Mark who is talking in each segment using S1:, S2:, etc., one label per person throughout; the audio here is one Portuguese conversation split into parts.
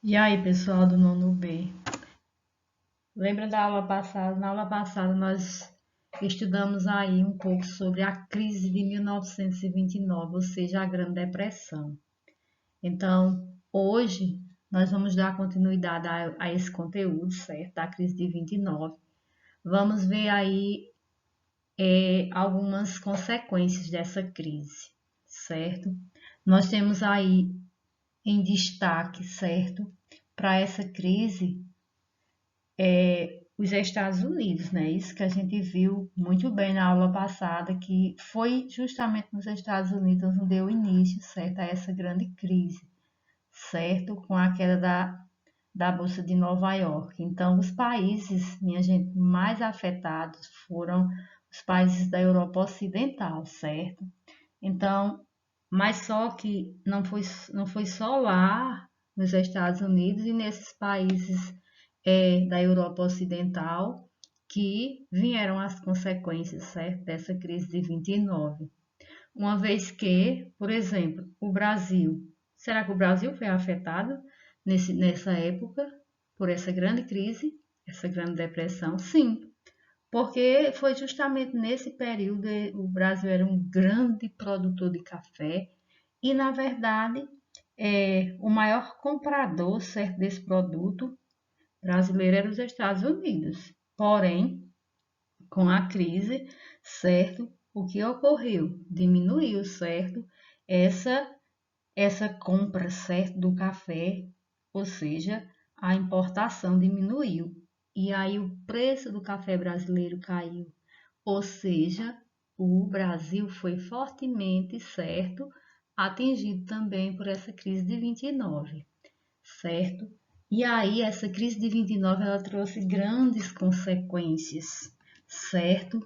S1: E aí, pessoal do nono B? Lembra da aula passada? Na aula passada nós estudamos aí um pouco sobre a crise de 1929, ou seja, a Grande Depressão. Então, hoje nós vamos dar continuidade a esse conteúdo, certo? Da crise de 29. Vamos ver aí algumas consequências dessa crise, certo? Nós temos aí em destaque, certo? Para essa crise, os Estados Unidos, né? Isso que a gente viu muito bem na aula passada, que foi justamente nos Estados Unidos onde deu início, certo, a essa grande crise, certo, com a queda da Bolsa de Nova York. Então, os países, minha gente, mais afetados foram os países da Europa Ocidental, certo? Então, mas só que não foi só lá nos Estados Unidos e nesses países da Europa Ocidental que vieram as consequências, certo, dessa crise de 29. Uma vez que, por exemplo, o Brasil, será que o Brasil foi afetado nessa época por essa grande crise, essa grande depressão? Sim, porque foi justamente nesse período o Brasil era um grande produtor de café e, na verdade, o maior comprador, certo, desse produto brasileiro era os Estados Unidos. Porém, com a crise, certo, o que ocorreu? Diminuiu, certo, essa, essa compra, certo, do café, ou seja, a importação diminuiu. E aí o preço do café brasileiro caiu. Ou seja, o Brasil foi fortemente, certo, atingido também por essa crise de 29, certo? E aí essa crise de 29 ela trouxe grandes consequências, certo?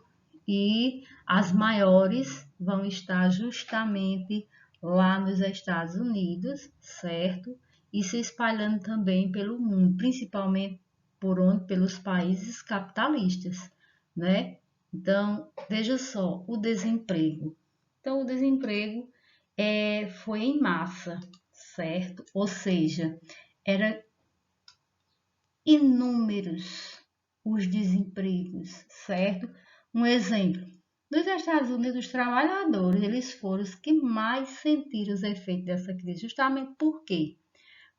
S1: E as maiores vão estar justamente lá nos Estados Unidos, certo? E se espalhando também pelo mundo, principalmente por onde? Pelos países capitalistas, né? Então, veja só, o desemprego. Então, o desemprego foi em massa, certo? Ou seja, era inúmeros os desempregos, certo? Um exemplo, nos Estados Unidos, os trabalhadores, eles foram os que mais sentiram os efeitos dessa crise, justamente por quê?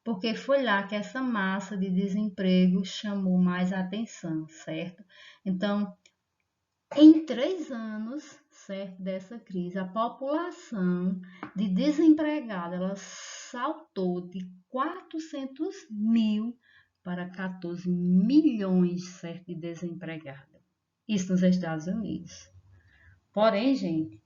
S1: Porque foi lá que essa massa de desemprego chamou mais atenção, certo? Então, em 3 anos, certo, dessa crise, a população de desempregados ela saltou de 400 mil para 14 milhões, certo, de desempregados. Isso nos Estados Unidos. Porém, gente,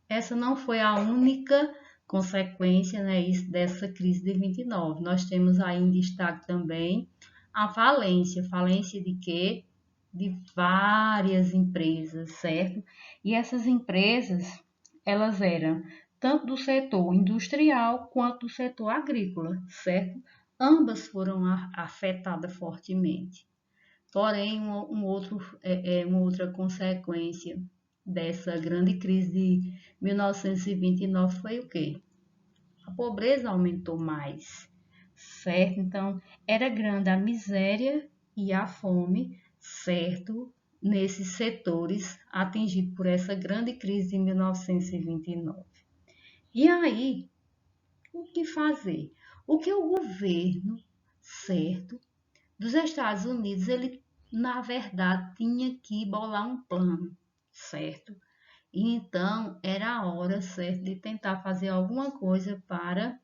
S1: essa não foi a única consequência, né, dessa crise de 29. Nós temos aí em destaque também a falência. Falência de quê? De várias empresas, certo? E essas empresas, elas eram tanto do setor industrial quanto do setor agrícola, certo? Ambas foram afetadas fortemente. Porém, uma outra consequência dessa grande crise de 1929 foi o quê? A pobreza aumentou mais, certo? Então, era grande a miséria e a fome, certo? Nesses setores atingidos por essa grande crise de 1929. E aí, o que fazer? O que o governo, certo, dos Estados Unidos, ele, na verdade, tinha que bolar um plano, certo? E então, era a hora, certo, de tentar fazer alguma coisa para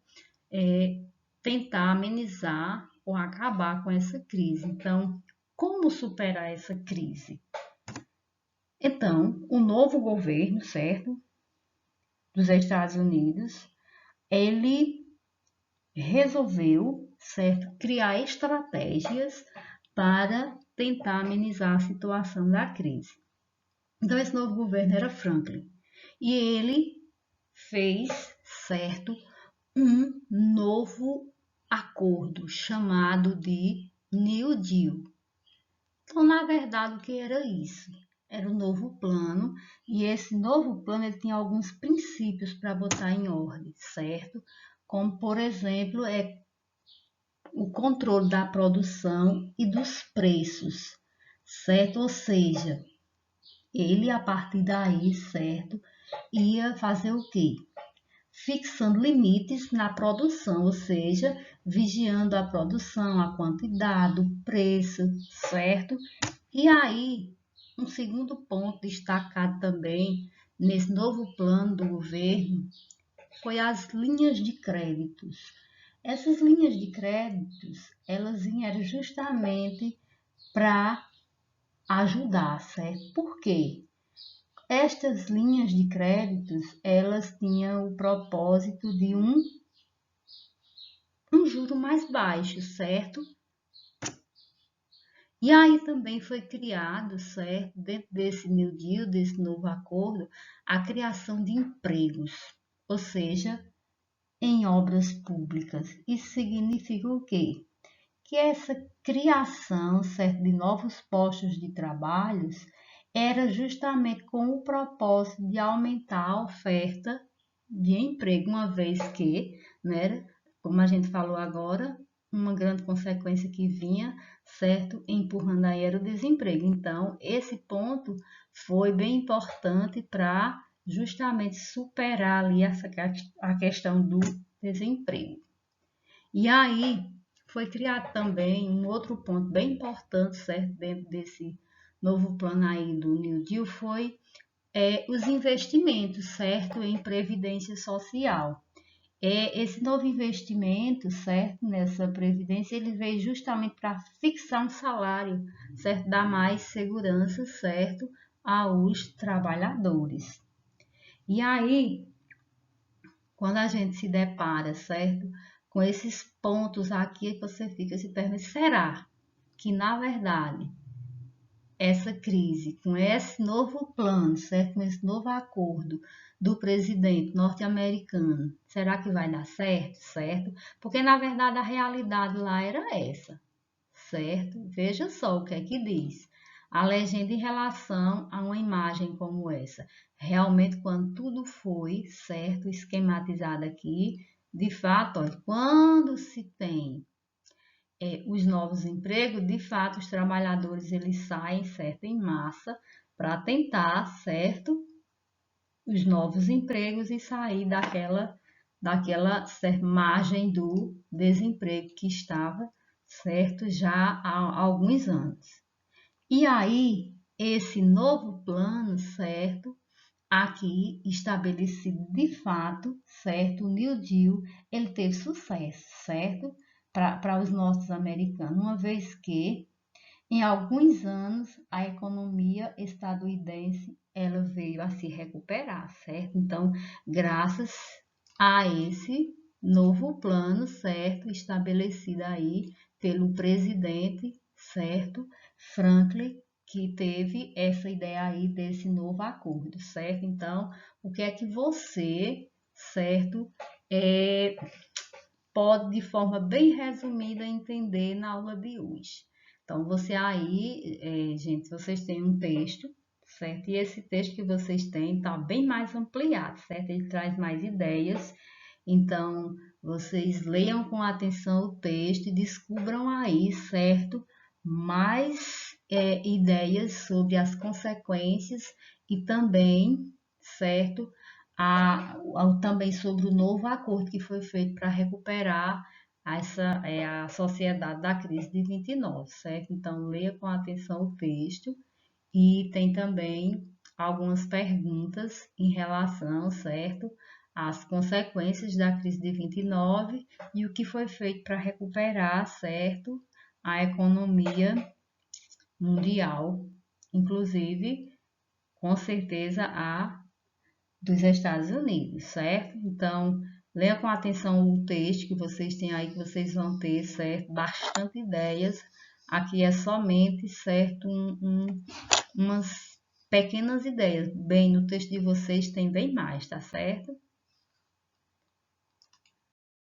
S1: é, tentar amenizar ou acabar com essa crise. Então, como superar essa crise? Então, o novo governo, certo, dos Estados Unidos, ele resolveu, certo, criar estratégias para tentar amenizar a situação da crise. Então, esse novo governo era Franklin e ele fez, certo, um novo acordo chamado de New Deal. Então, na verdade, o que era isso? Era um novo plano e esse novo plano ele tinha alguns princípios para botar em ordem, certo? Como, por exemplo, o controle da produção e dos preços, certo? Ou seja, ele a partir daí, certo, ia fazer o quê? Fixando limites na produção, ou seja, vigiando a produção, a quantidade, o preço, certo? E aí, um segundo ponto destacado também nesse novo plano do governo foi as linhas de créditos. Essas linhas de créditos, elas vieram justamente para ajudar, certo? Por quê? Estas linhas de créditos, elas tinham o propósito de um juro mais baixo, certo? E aí também foi criado, certo, dentro desse New Deal, desse novo acordo, a criação de empregos, ou seja, em obras públicas. Isso significa o quê? Que essa criação, certo, de novos postos de trabalhos era justamente com o propósito de aumentar a oferta de emprego, uma vez que, né, como a gente falou agora, uma grande consequência que vinha, certo, empurrando aí era o desemprego. Então, esse ponto foi bem importante para justamente superar ali a questão do desemprego. E aí foi criado também um outro ponto bem importante, certo, dentro desse novo plano aí do New Deal, foi os investimentos, certo, em previdência social. Esse novo investimento, certo, nessa previdência, ele veio justamente para fixar um salário, certo, dar mais segurança, certo, aos trabalhadores. E aí, quando a gente se depara, certo, com esses pontos aqui, você fica se perguntando, será que, na verdade, essa crise, com esse novo plano, certo? Com esse novo acordo do presidente norte-americano, será que vai dar certo, certo? Porque na verdade a realidade lá era essa, certo? Veja só o que é que diz. A legenda em relação a uma imagem como essa. Realmente, quando tudo foi, certo, esquematizado aqui, de fato, olha, quando se tem os novos empregos, de fato, os trabalhadores eles saem, certo, em massa para tentar, certo, os novos empregos e sair daquela certa margem do desemprego que estava, certo, já há alguns anos. E aí, esse novo plano, certo, aqui estabelecido de fato, certo, o New Deal, ele teve sucesso, certo, para os norte-americanos, uma vez que em alguns anos a economia estadunidense ela veio a se recuperar, certo? Então, graças a esse novo plano, certo, estabelecido aí pelo presidente, certo, Franklin, que teve essa ideia aí desse novo acordo, certo? Então, o que é que você, certo, pode de forma bem resumida entender na aula de hoje? Então, você aí, gente, vocês têm um texto, certo? E esse texto que vocês têm está bem mais ampliado, certo? Ele traz mais ideias. Então, vocês leiam com atenção o texto e descubram aí, certo? Mais ideias sobre as consequências e também, certo? Também sobre o novo acordo que foi feito para recuperar a sociedade da crise de 29, certo? Então, leia com atenção o texto e tem também algumas perguntas em relação, certo, às consequências da crise de 29 e o que foi feito para recuperar, certo, a economia mundial, inclusive, com certeza, a dos Estados Unidos, certo? Então, leia com atenção o texto que vocês têm aí, que vocês vão ter, certo? Bastante ideias. Aqui é somente, certo, umas pequenas ideias. Bem, no texto de vocês tem bem mais, tá certo?